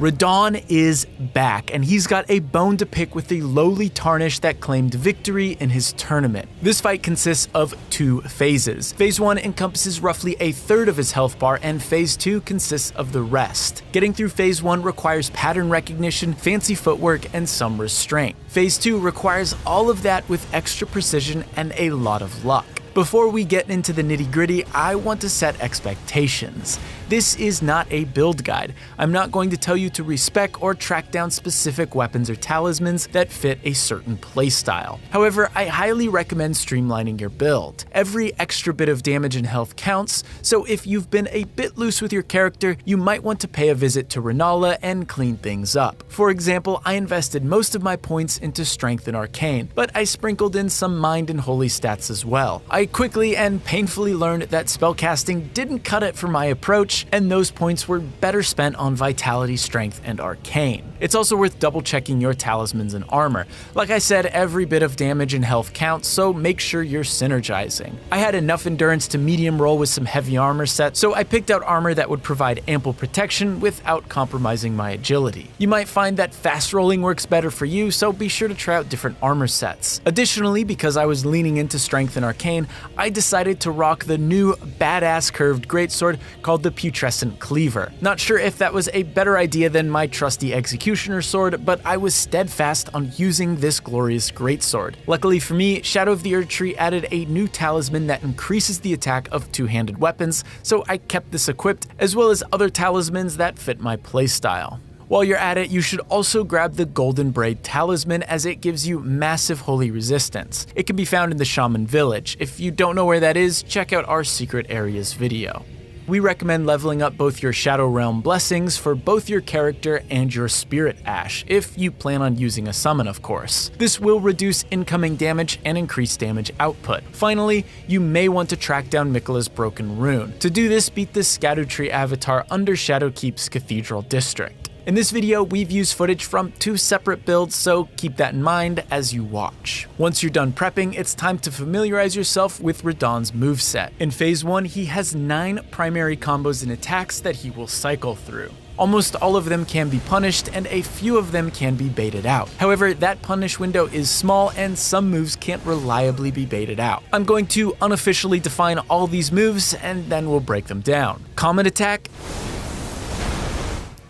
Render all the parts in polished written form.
RADAHN is back, and he's got a bone to pick with the lowly Tarnish that claimed victory in his tournament. This fight consists of 2 phases. Phase 1 encompasses roughly a third of his health bar, and Phase 2 consists of the rest. Getting through Phase 1 requires pattern recognition, fancy footwork, and some restraint. Phase 2 requires all of that with extra precision and a lot of luck. Before we get into the nitty-gritty, I want to set expectations. This is not a build guide. I'm not going to tell you to respec or track down specific weapons or talismans that fit a certain playstyle. However, I highly recommend streamlining your build. Every extra bit of damage and health counts, so if you've been a bit loose with your character, you might want to pay a visit to Rennala and clean things up. For example, I invested most of my points into Strength and Arcane, but I sprinkled in some Mind and Holy stats as well. I quickly and painfully learned that spellcasting didn't cut it for my approach, and those points were better spent on Vitality, Strength, and Arcane. It's also worth double checking your talismans and armor. Like I said, every bit of damage and health counts, so make sure you're synergizing. I had enough endurance to medium roll with some heavy armor sets, so I picked out armor that would provide ample protection without compromising my agility. You might find that fast rolling works better for you, so be sure to try out different armor sets. Additionally, because I was leaning into Strength and Arcane, I decided to rock the new badass curved greatsword called the Putrescent Cleaver. Not sure if that was a better idea than my trusty Executioner sword, but I was steadfast on using this glorious greatsword. Luckily for me, Shadow of the Erdtree added a new talisman that increases the attack of two-handed weapons, so I kept this equipped, as well as other talismans that fit my playstyle. While you're at it, you should also grab the Golden Braid Talisman, as it gives you massive holy resistance. It can be found in the Shaman Village. If you don't know where that is, check out our Secret Areas video. We recommend leveling up both your Shadow Realm blessings for both your character and your Spirit Ash, if you plan on using a summon, of course. This will reduce incoming damage and increase damage output. Finally, you may want to track down Miquella's Broken Rune. To do this, beat the Scadutree avatar under Shadowkeep's Cathedral District. In this video, we've used footage from 2 separate builds, so keep that in mind as you watch. Once you're done prepping, it's time to familiarize yourself with RADAHN's moveset. In Phase 1, he has 9 primary combos and attacks that he will cycle through. Almost all of them can be punished, and a few of them can be baited out. However, that punish window is small, and some moves can't reliably be baited out. I'm going to unofficially define all these moves, and then we'll break them down. Comet Attack,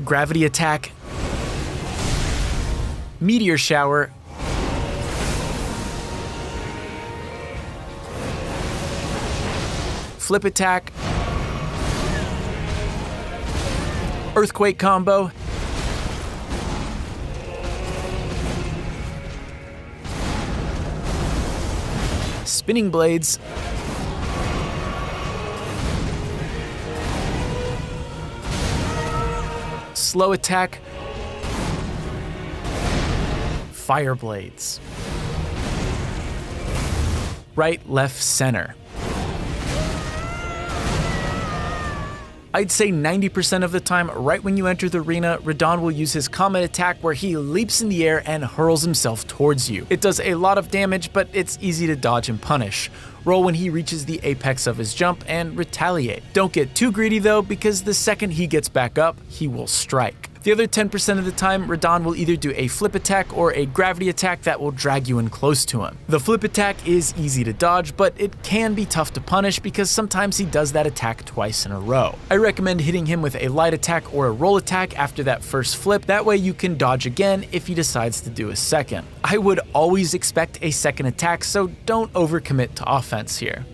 Gravity Attack, Meteor Shower, Flip Attack, Earthquake Combo, Spinning Blades, Slow Attack, Fire Blades, Right, Left, Center. I'd say 90% of the time, right when you enter the arena, RADAHN will use his Comet Attack, where he leaps in the air and hurls himself towards you. It does a lot of damage, but it's easy to dodge and punish. Roll when he reaches the apex of his jump and retaliate. Don't get too greedy though, because the second he gets back up, he will strike. The other 10% of the time, RADAHN will either do a flip attack or a gravity attack that will drag you in close to him. The flip attack is easy to dodge, but it can be tough to punish because sometimes he does that attack twice in a row. I recommend hitting him with a light attack or a roll attack after that first flip, that way you can dodge again if he decides to do a second. I would always expect a second attack, so don't overcommit to offense here.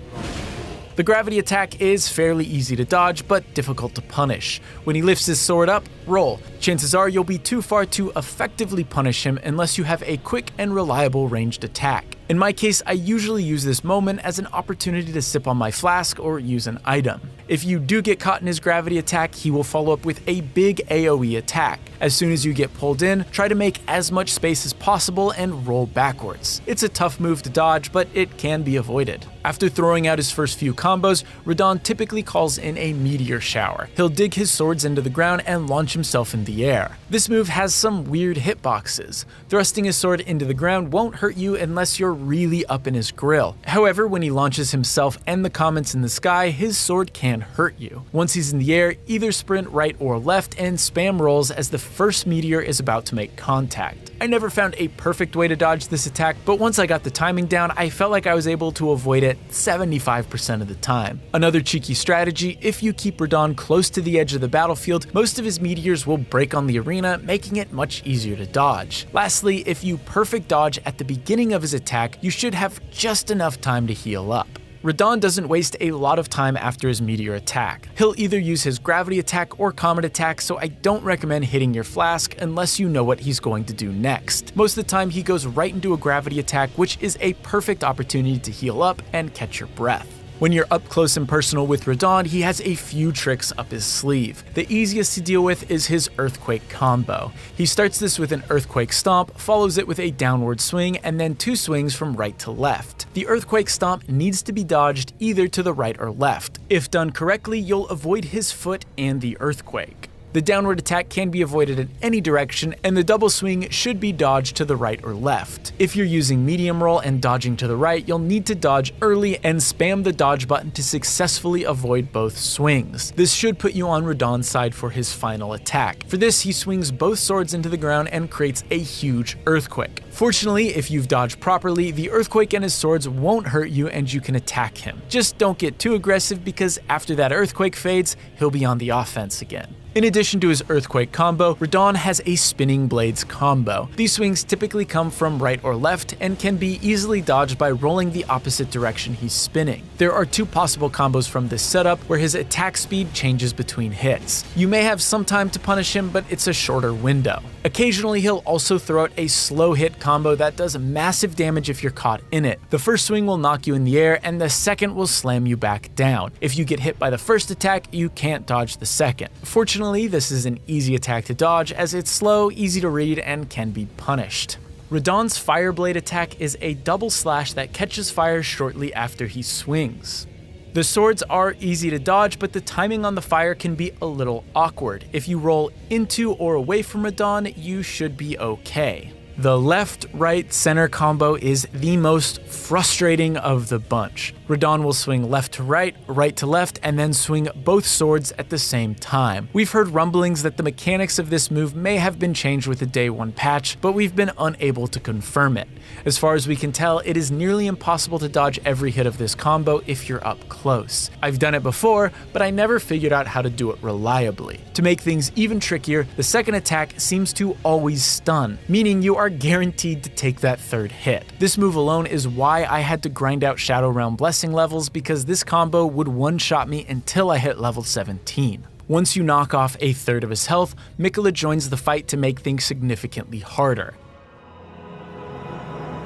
The gravity attack is fairly easy to dodge, but difficult to punish. When he lifts his sword up, roll. Chances are you'll be too far to effectively punish him unless you have a quick and reliable ranged attack. In my case, I usually use this moment as an opportunity to sip on my flask or use an item. If you do get caught in his gravity attack, he will follow up with a big AoE attack. As soon as you get pulled in, try to make as much space as possible and roll backwards. It's a tough move to dodge, but it can be avoided. After throwing out his first few combos, RADAHN typically calls in a meteor shower. He'll dig his swords into the ground and launch himself in the air. This move has some weird hitboxes. Thrusting his sword into the ground won't hurt you unless you're really up in his grill. However, when he launches himself and the comets in the sky, his sword can hurt you. Once he's in the air, either sprint right or left and spam rolls as the first meteor is about to make contact. I never found a perfect way to dodge this attack, but once I got the timing down, I felt like I was able to avoid it 75% of the time. Another cheeky strategy, if you keep RADAHN close to the edge of the battlefield, most of his meteors will break on the arena, making it much easier to dodge. Lastly, if you perfect dodge at the beginning of his attack, you should have just enough time to heal up. RADAHN doesn't waste a lot of time after his meteor attack. He'll either use his gravity attack or comet attack, so I don't recommend hitting your flask unless you know what he's going to do next. Most of the time he goes right into a gravity attack, which is a perfect opportunity to heal up and catch your breath. When you're up close and personal with RADAHN, he has a few tricks up his sleeve. The easiest to deal with is his Earthquake combo. He starts this with an Earthquake Stomp, follows it with a downward swing, and then 2 swings from right to left. The Earthquake Stomp needs to be dodged either to the right or left. If done correctly, you'll avoid his foot and the Earthquake. The downward attack can be avoided in any direction, and the double swing should be dodged to the right or left. If you're using medium roll and dodging to the right, you'll need to dodge early and spam the dodge button to successfully avoid both swings. This should put you on RADAHN's side for his final attack. For this, he swings both swords into the ground and creates a huge earthquake. Fortunately, if you've dodged properly, the earthquake and his swords won't hurt you and you can attack him. Just don't get too aggressive because after that earthquake fades, he'll be on the offense again. In addition to his Earthquake combo, RADAHN has a Spinning Blades combo. These swings typically come from right or left and can be easily dodged by rolling the opposite direction he's spinning. There are 2 possible combos from this setup where his attack speed changes between hits. You may have some time to punish him, but it's a shorter window. Occasionally, he'll also throw out a slow hit combo that does massive damage if you're caught in it. The first swing will knock you in the air and the second will slam you back down. If you get hit by the first attack, you can't dodge the second. Fortunately, this is an easy attack to dodge as it's slow, easy to read, and can be punished. RADAHN's Fireblade attack is a double slash that catches fire shortly after he swings. The swords are easy to dodge, but the timing on the fire can be a little awkward. If you roll into or away from RADAHN, you should be okay. The left, right, center combo is the most frustrating of the bunch. RADAHN will swing left to right to left, and then swing both swords at the same time. We've heard rumblings that the mechanics of this move may have been changed with the Day 1 patch, but we've been unable to confirm it. As far as we can tell, it is nearly impossible to dodge every hit of this combo if you're up close. I've done it before, but I never figured out how to do it reliably. To make things even trickier, the second attack seems to always stun, meaning you are guaranteed to take that third hit. This move alone is why I had to grind out Shadow Realm Blessing levels, because this combo would one-shot me until I hit level 17. Once you knock off a third of his health, Miquella joins the fight to make things significantly harder.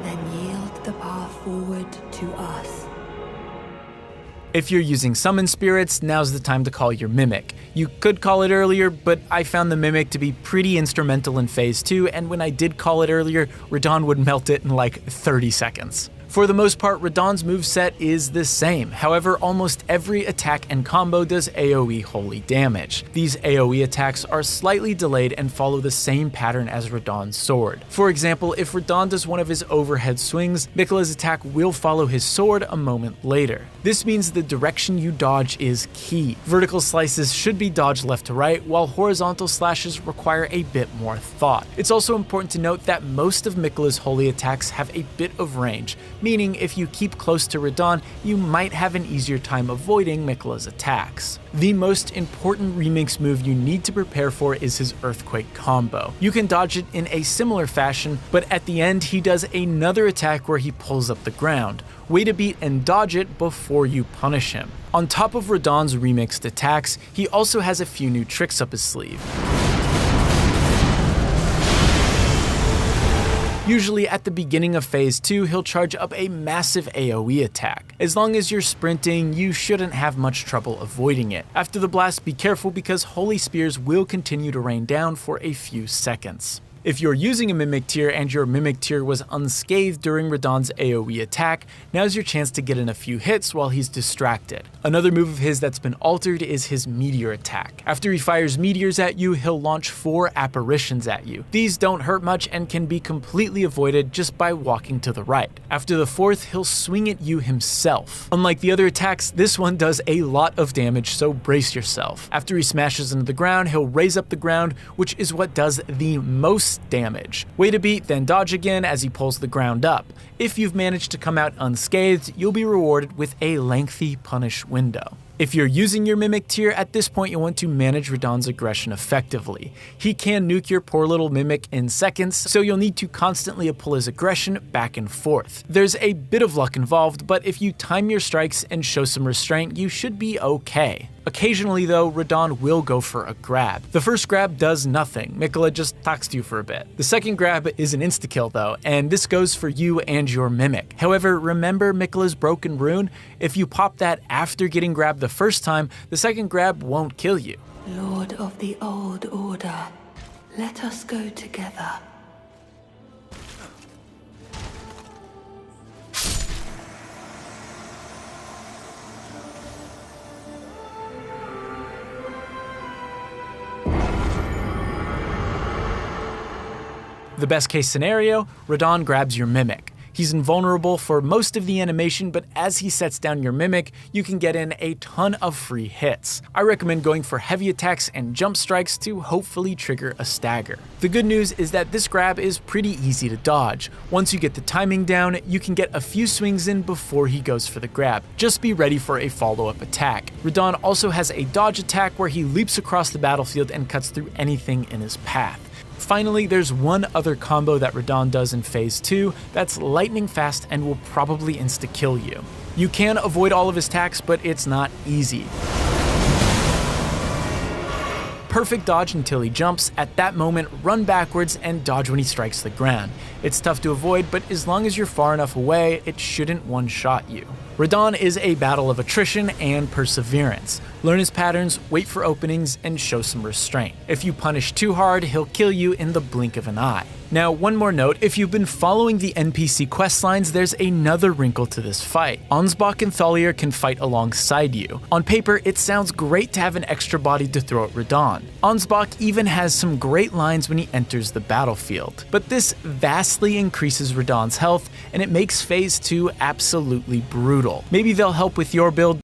Then yield the path forward to us. If you're using Summon Spirits, now's the time to call your Mimic. You could call it earlier, but I found the Mimic to be pretty instrumental in Phase 2, and when I did call it earlier, RADAHN would melt it in like 30 seconds. For the most part, RADAHN's moveset is the same. However, almost every attack and combo does AoE holy damage. These AoE attacks are slightly delayed and follow the same pattern as RADAHN's sword. For example, if RADAHN does one of his overhead swings, Miquella's attack will follow his sword a moment later. This means the direction you dodge is key. Vertical slices should be dodged left to right, while horizontal slashes require a bit more thought. It's also important to note that most of Miquella's holy attacks have a bit of range, meaning if you keep close to RADAHN, you might have an easier time avoiding Miquella's attacks. The most important remix move you need to prepare for is his Earthquake combo. You can dodge it in a similar fashion, but at the end he does another attack where he pulls up the ground. Way to beat and dodge it before you punish him. On top of RADAHN's remixed attacks, he also has a few new tricks up his sleeve. Usually at the beginning of Phase 2, he'll charge up a massive AoE attack. As long as you're sprinting, you shouldn't have much trouble avoiding it. After the blast, be careful because Holy Spears will continue to rain down for a few seconds. If you're using a Mimic Tear and your Mimic Tear was unscathed during Radahn's AoE attack, now's your chance to get in a few hits while he's distracted. Another move of his that's been altered is his Meteor attack. After he fires meteors at you, he'll launch 4 apparitions at you. These don't hurt much and can be completely avoided just by walking to the right. After the 4th, he'll swing at you himself. Unlike the other attacks, this one does a lot of damage, so brace yourself. After he smashes into the ground, he'll raise up the ground, which is what does the most damage. Wait a beat, then dodge again as he pulls the ground up. If you've managed to come out unscathed, you'll be rewarded with a lengthy punish window. If you're using your Mimic Tear, at this point you'll want to manage Radahn's aggression effectively. He can nuke your poor little Mimic in seconds, so you'll need to constantly pull his aggression back and forth. There's a bit of luck involved, but if you time your strikes and show some restraint, you should be okay. Occasionally though, Radahn will go for a grab. The first grab does nothing, Miquella just talks to you for a bit. The second grab is an insta-kill though, and this goes for you and your Mimic. However, remember Miquella's broken rune? If you pop that after getting grabbed the first time, the second grab won't kill you. Lord of the Old Order, let us go together. The best case scenario, Radahn grabs your Mimic. He's invulnerable for most of the animation, but as he sets down your Mimic, you can get in a ton of free hits. I recommend going for heavy attacks and jump strikes to hopefully trigger a stagger. The good news is that this grab is pretty easy to dodge. Once you get the timing down, you can get a few swings in before he goes for the grab. Just be ready for a follow-up attack. Radahn also has a dodge attack where he leaps across the battlefield and cuts through anything in his path. Finally, there's one other combo that Radahn does in Phase 2 that's lightning fast and will probably insta-kill you. You can avoid all of his attacks, but it's not easy. Perfect dodge until he jumps. At that moment, run backwards and dodge when he strikes the ground. It's tough to avoid, but as long as you're far enough away, it shouldn't one-shot you. Radahn is a battle of attrition and perseverance. Learn his patterns, wait for openings, and show some restraint. If you punish too hard, he'll kill you in the blink of an eye. Now, one more note, if you've been following the NPC questlines, there's another wrinkle to this fight. Ansbach and Thalia can fight alongside you. On paper, it sounds great to have an extra body to throw at Radahn. Ansbach even has some great lines when he enters the battlefield. But this vastly increases Radahn's health, and it makes Phase 2 absolutely brutal. Maybe they'll help with your build,